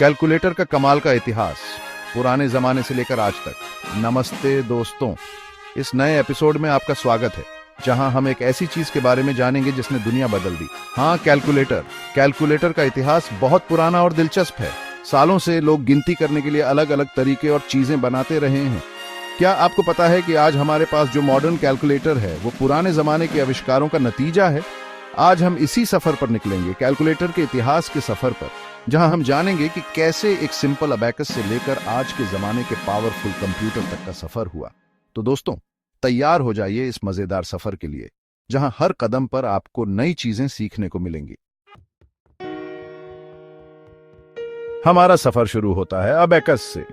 Calculator का कमाल का इतिहास, पुराने जमाने से लेकर आज तक। नमस्ते दोस्तों, इस नए एपिसोड में आपका स्वागत है, जहां हम एक ऐसी चीज के बारे में जानेंगे जिसने दुनिया बदल दी। हाँ, कैलकुलेटर का इतिहास बहुत पुराना और दिलचस्प है। सालों से लोग गिनती करने के लिए अलग अलग तरीके और चीजें बनाते रहे हैं। क्या आपको पता है कि आज हमारे पास जो मॉडर्न कैलकुलेटर है वो पुराने जमाने के आविष्कारों का नतीजा है? आज हम इसी सफर पर निकलेंगे, कैलकुलेटर के इतिहास के सफर पर, जहां हम जानेंगे कि कैसे एक सिंपल अबैकस से लेकर आज के जमाने के पावरफुल कंप्यूटर तक का सफर हुआ। तो दोस्तों, तैयार हो जाइए इस मजेदार सफर के लिए, जहां हर कदम पर आपको नई चीजें सीखने को मिलेंगी। हमारा सफर शुरू होता है अबैकस से,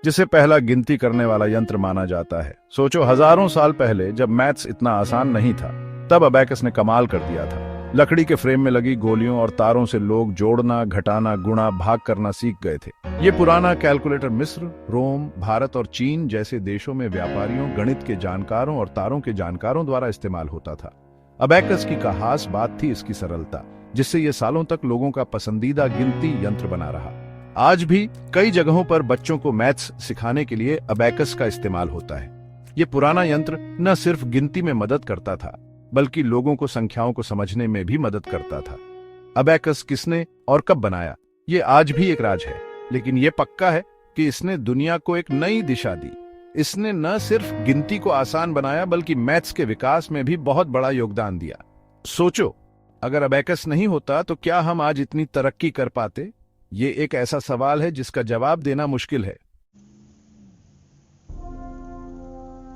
जिसे पहला गिनती करने वाला यंत्र माना जाता है। सोचो, हजारों साल पहले जब मैथ्स इतना आसान नहीं था, तब अबैकस ने कमाल कर दिया था। लकड़ी के फ्रेम में लगी गोलियों और तारों से लोग जोड़ना, घटाना, गुणा, भाग करना सीख गए थे। ये पुराना कैलकुलेटर मिस्र, रोम, भारत और चीन जैसे देशों में व्यापारियों, गणित के जानकारों और तारों के जानकारों द्वारा इस्तेमाल होता था। अबैकस की खास बात थी इसकी सरलता, जिससे ये सालों तक लोगों का पसंदीदा गिनती यंत्र बना रहा। आज भी कई जगहों पर बच्चों को मैथ्स सिखाने के लिए अबैकस का इस्तेमाल होता है। ये पुराना यंत्र न सिर्फ गिनती में मदद करता था, बल्कि लोगों को संख्याओं को समझने में भी मदद करता था। अबैकस किसने और कब बनाया, ये आज भी एक राज है, लेकिन ये पक्का है कि इसने दुनिया को एक नई दिशा दी। इसने न सिर्फ गिनती को आसान बनाया, बल्कि मैथ्स के विकास में भी बहुत बड़ा योगदान दिया। सोचो, अगर अबैकस नहीं होता तो क्या हम आज इतनी तरक्की कर पाते? ये एक ऐसा सवाल है जिसका जवाब देना मुश्किल है।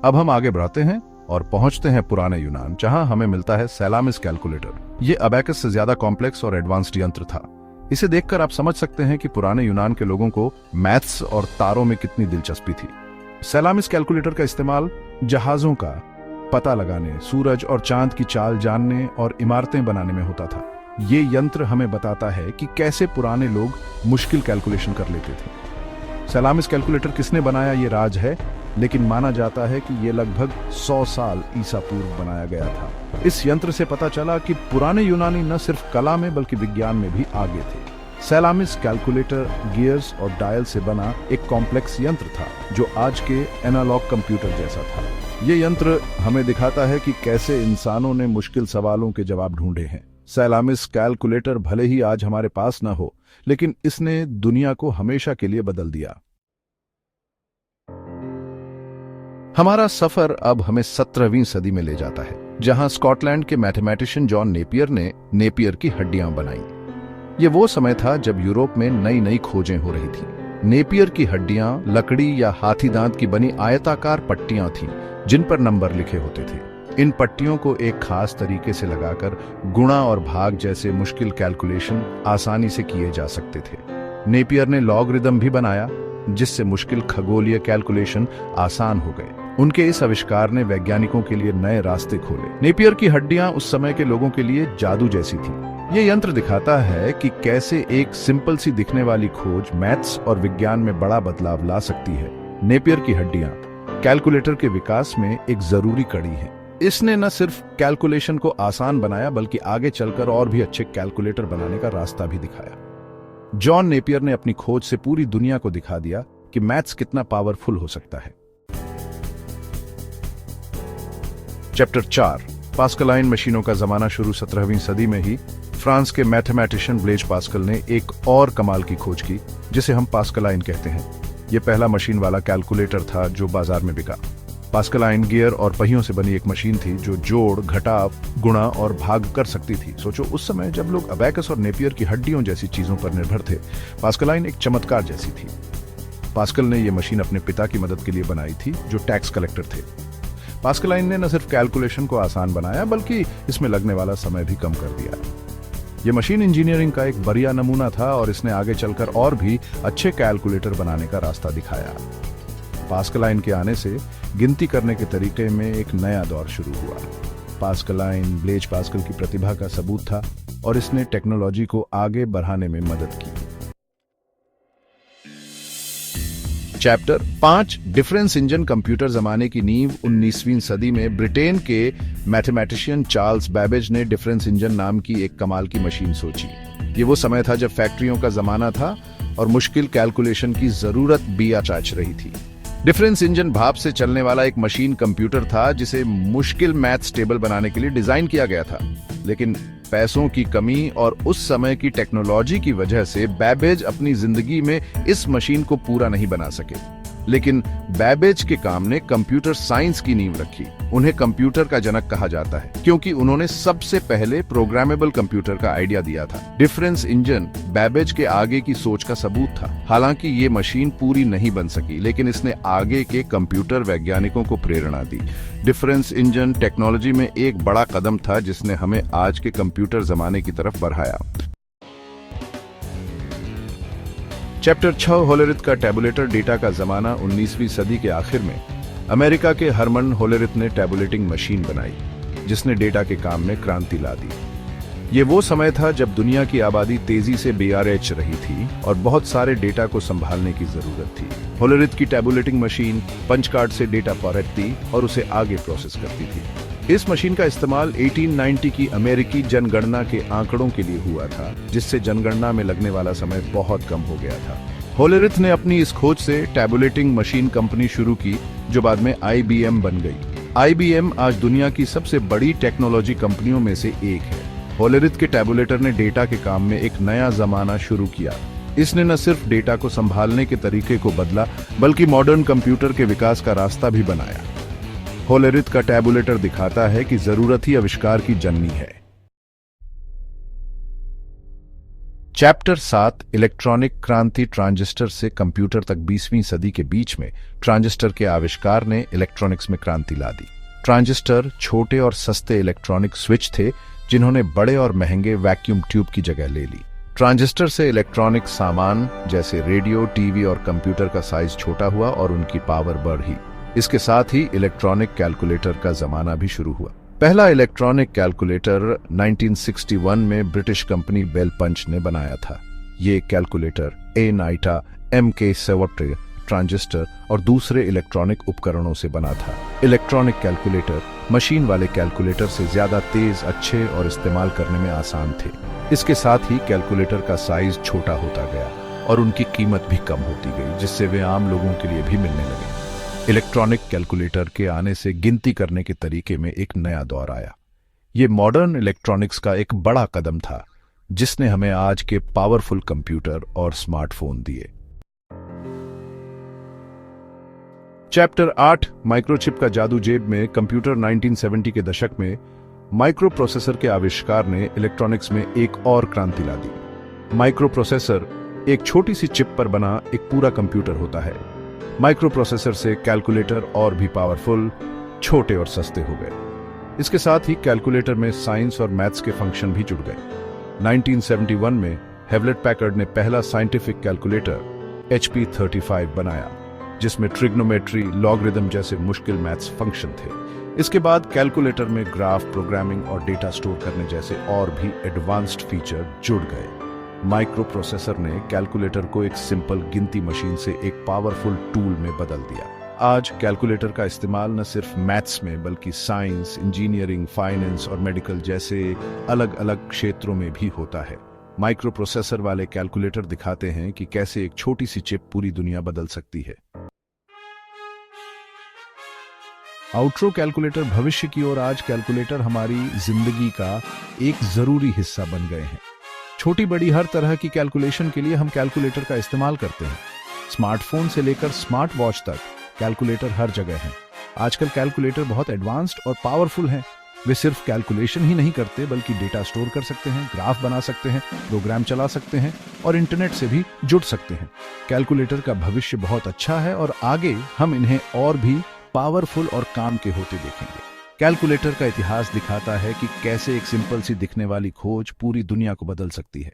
अब हम आगे बढ़ते हैं और पहुंचते हैं पुराने यूनान, जहां हमें मिलता है सैलामिस कैलकुलेटर। ये अबैकस से ज्यादा कॉम्प्लेक्स और एडवांस्ड यंत्र था। इसे देखकर आप समझ सकते हैं कि पुराने यूनान के लोगों को मैथ्स और तारों में कितनी दिलचस्पी थी। सैलामिस कैलकुलेटर का इस्तेमाल जहाजों का पता लगाने, सूरज और चांद की चाल जानने और इमारतें बनाने में होता था। ये यंत्र हमें बताता है कि कैसे पुराने लोग मुश्किल कैलकुलेशन कर लेते थे। सैलामिस कैलकुलेटर किसने बनाया, ये राज है, लेकिन माना जाता है कि ये लगभग 100 साल ईसा पूर्व बनाया गया था। इस यंत्र से पता चला कि पुराने यूनानी न सिर्फ कला में बल्कि विज्ञान में भी आगे थे। सैलामिस कैलकुलेटर गियर्स और डायल से बना एक कॉम्प्लेक्स यंत्र था, जो आज के एनालॉग कंप्यूटर जैसा था। ये यंत्र हमें दिखाता है कि कैसे इंसानों ने मुश्किल सवालों के जवाब ढूंढे हैं। सैलामिस कैलकुलेटर भले ही आज हमारे पास न हो, लेकिन इसने दुनिया को हमेशा के लिए बदल दिया। हमारा सफर अब हमें 17वीं सदी में ले जाता है, जहां स्कॉटलैंड के मैथमेटिशियन जॉन नेपियर ने नेपियर की हड्डियां बनाई। ये वो समय था जब यूरोप में नई नई खोजें हो रही थी। नेपियर की हड्डियां लकड़ी या हाथी दांत की बनी आयताकार पट्टियां थीं, जिन पर नंबर लिखे होते थे। इन पट्टियों को एक खास तरीके से लगाकर गुणा और भाग जैसे मुश्किल कैलकुलेशन आसानी से किए जा सकते थे। नेपियर ने लॉगरिदम भी बनाया, जिससे मुश्किल खगोलीय कैलकुलेशन आसान हो गए। उनके इस आविष्कार ने वैज्ञानिकों के लिए नए रास्ते खोले। नेपियर की हड्डियां उस समय के लोगों के लिए जादू जैसी थी। ये यंत्र दिखाता है कि कैसे एक सिंपल सी दिखने वाली खोज मैथ्स और विज्ञान में बड़ा बदलाव ला सकती है। नेपियर की हड्डियां कैलकुलेटर के विकास में एक जरूरी कड़ी है। इसने न सिर्फ कैलकुलेशन को आसान बनाया, बल्कि आगे चलकर और भी अच्छे कैलकुलेटर बनाने का रास्ता भी दिखाया। जॉन नेपियर ने अपनी खोज से पूरी दुनिया को दिखा दिया कि मैथ्स कितना पावरफुल हो सकता है। चैप्टर 4, पास्कलाइन मशीनों का जमाना शुरू। 17वीं सदी में ही फ्रांस के मैथमेटिशियन ब्लेज पास्कल ने एक और कमाल की खोज की, जिसे हम पास्कलाइन कहते हैं। यह पहला मशीन वाला कैलकुलेटर था जो बाजार में बिका। पास्कलाइन गियर और पहियों से बनी एक मशीन थी जो जोड़, घटाव, गुणा और भाग कर सकती थी। सोचो, उस समय जब लोग अबैकस और नेपियर की हड्डियों जैसी चीजों पर निर्भर थे, पास्कलाइन एक चमत्कार जैसी थी। पास्कल ने यह मशीन अपने पिता की मदद के लिए बनाई थी, जो टैक्स कलेक्टर थे। पास्कलाइन ने न सिर्फ कैलकुलेशन को आसान बनाया, बल्कि इसमें लगने वाला समय भी कम कर दिया। यह मशीन इंजीनियरिंग का एक बढ़िया नमूना था और इसने आगे चलकर और भी अच्छे कैलकुलेटर बनाने का रास्ता दिखाया। पास्कलाइन के आने से गिनती करने के तरीके में एक नया दौर शुरू हुआ। पास्कलाइन ब्लेज पास्कल की प्रतिभा का सबूत था और इसने टेक्नोलॉजी को आगे बढ़ाने में मदद की। चैप्टर 5, डिफरेंस इंजन कंप्यूटर जमाने की नींव। 19वीं सदी में ब्रिटेन के मैथमेटिशियन चार्ल्स बैबेज ने डिफरेंस इंजन नाम की एक कमाल की मशीन सोची। ये वो समय था जब फैक्ट्रियों का जमाना था और मुश्किल कैलकुलेशन की जरूरत भी आचाच रही थी। डिफरेंस इंजन भाप से चलने वाला एक मशीन कंप्यूटर था जिसे मुश्किल मैथ्स टेबल बनाने के लिए डिजाइन किया गया था, लेकिन पैसों की कमी और उस समय की टेक्नोलॉजी की वजह से बैबेज अपनी जिंदगी में इस मशीन को पूरा नहीं बना सके। लेकिन बैबेज के काम ने कंप्यूटर साइंस की नींव रखी। उन्हें कंप्यूटर का जनक कहा जाता है क्योंकि उन्होंने सबसे पहले प्रोग्रामेबल कंप्यूटर का आइडिया दिया था। डिफरेंस इंजन बैबेज के आगे की सोच का सबूत था। हालांकि ये मशीन पूरी नहीं बन सकी, लेकिन इसने आगे के कंप्यूटर वैज्ञानिकों को प्रेरणा दी। डिफरेंस इंजन टेक्नोलॉजी में एक बड़ा कदम था जिसने हमें आज के कंप्यूटर जमाने की तरफ बढ़ाया। चैप्टर 6 होलेरिथ का टैबुलेटर डेटा का जमाना। 19वीं सदी के आखिर में अमेरिका के हरमन होलेरिथ ने टैबुलेटिंग मशीन बनाई जिसने डेटा के काम में क्रांति ला दी। ये वो समय था जब दुनिया की आबादी तेजी से बेआरएच रही थी और बहुत सारे डेटा को संभालने की जरूरत थी। होलेरिथ की टैबुलेटिंग मशीन पंच कार्ड से डेटा पढ़ती और उसे आगे प्रोसेस करती थी। इस मशीन का इस्तेमाल 1890 की अमेरिकी जनगणना के आंकड़ों के लिए हुआ था, जिससे जनगणना में लगने वाला समय बहुत कम हो गया था। होलेरिथ ने अपनी इस खोज से टैबुलेटिंग मशीन कंपनी शुरू की जो बाद में IBM बन गई। IBM आज दुनिया की सबसे बड़ी टेक्नोलॉजी कंपनियों में से एक है। होलेरिथ के टैबुलेटर ने डेटा के काम में एक नया जमाना शुरू किया। इसने न सिर्फ डेटा को संभालने के तरीके को बदला, बल्कि मॉडर्न कंप्यूटर के विकास का रास्ता भी बनाया। होलेरिथ का टैबुलेटर दिखाता है कि जरूरत ही आविष्कार की जननी है। चैप्टर 7 इलेक्ट्रॉनिक क्रांति। ट्रांजिस्टर से कंप्यूटर तक। 20वीं सदी के बीच में ट्रांजिस्टर के आविष्कार ने इलेक्ट्रॉनिक्स में क्रांति ला दी। ट्रांजिस्टर छोटे और सस्ते इलेक्ट्रॉनिक स्विच थे जिन्होंने बड़े और महंगे वैक्यूम ट्यूब की जगह ले ली। ट्रांजिस्टर से इलेक्ट्रॉनिक सामान जैसे रेडियो, टीवी और कंप्यूटर का साइज छोटा हुआ और उनकी पावर बढ़ी। इसके साथ ही इलेक्ट्रॉनिक कैलकुलेटर का जमाना भी शुरू हुआ। पहला इलेक्ट्रॉनिक कैलकुलेटर 1961 में ब्रिटिश कंपनी बेल पंच ने बनाया था। ये कैलकुलेटर एनाइटा, MK70 ट्रांजिस्टर और दूसरे इलेक्ट्रॉनिक उपकरणों से बना था। इलेक्ट्रॉनिक कैलकुलेटर मशीन वाले कैलकुलेटर से ज्यादा तेज, अच्छे और इस्तेमाल करने में आसान थे। इसके साथ ही कैलकुलेटर का साइज छोटा होता गया और उनकी कीमत भी कम होती गई, जिससे वे आम लोगों के लिए भी मिलने लगे। इलेक्ट्रॉनिक कैलकुलेटर के आने से गिनती करने के तरीके में एक नया दौर आया। ये मॉडर्न इलेक्ट्रॉनिक्स का एक बड़ा कदम था जिसने हमें आज के पावरफुल कंप्यूटर और स्मार्टफोन दिए। चैप्टर 8 माइक्रोचिप का जादू जेब में। कंप्यूटर 1970 के दशक में माइक्रो प्रोसेसर के आविष्कार ने इलेक्ट्रॉनिक्स में एक और क्रांति ला दी। माइक्रो प्रोसेसर एक छोटी सी चिप पर बना एक पूरा कंप्यूटर होता है। माइक्रो प्रोसेसर से कैलकुलेटर और भी पावरफुल, छोटे और सस्ते हो गए। इसके साथ ही कैलकुलेटर में साइंस और मैथ्स के फंक्शन भी जुड़ गए। 1971 में हेवलेट पैकर्ड ने पहला साइंटिफिक कैलकुलेटर HP35 बनाया जिसमें ट्रिग्नोमेट्री, लॉगरिदम जैसे मुश्किल मैथ्स फंक्शन थे। इसके बाद कैलकुलेटर में ग्राफ, प्रोग्रामिंग और डेटा स्टोर करने जैसे और भी एडवांस्ड फीचर जुड़ गए। माइक्रो प्रोसेसर ने कैलकुलेटर को एक सिंपल गिनती मशीन से एक पावरफुल टूल में बदल दिया। आज कैलकुलेटर का इस्तेमाल न सिर्फ मैथ्स में बल्कि साइंस, इंजीनियरिंग, फाइनेंस और मेडिकल जैसे अलग अलग क्षेत्रों में भी होता है। माइक्रो प्रोसेसर वाले कैलकुलेटर दिखाते हैं कि कैसे एक छोटी सी चिप पूरी दुनिया बदल सकती है। आउट्रो कैलकुलेटर भविष्य की ओर। आज कैलकुलेटर हमारी जिंदगी का एक जरूरी हिस्सा बन गए हैं। छोटी बड़ी हर तरह की कैलकुलेशन के लिए हम कैलकुलेटर का इस्तेमाल करते हैं। स्मार्टफोन से लेकर स्मार्ट वॉच तक कैलकुलेटर हर जगह है। आजकल कैलकुलेटर बहुत एडवांस्ड और पावरफुल हैं। वे सिर्फ कैलकुलेशन ही नहीं करते बल्कि डेटा स्टोर कर सकते हैं, ग्राफ बना सकते हैं, प्रोग्राम चला सकते हैं और इंटरनेट से भी जुड़ सकते हैं। कैलकुलेटर का भविष्य बहुत अच्छा है और आगे हम इन्हें और भी पावरफुल और काम के होते देखेंगे। कैलकुलेटर का इतिहास दिखाता है कि कैसे एक सिंपल सी दिखने वाली खोज पूरी दुनिया को बदल सकती है।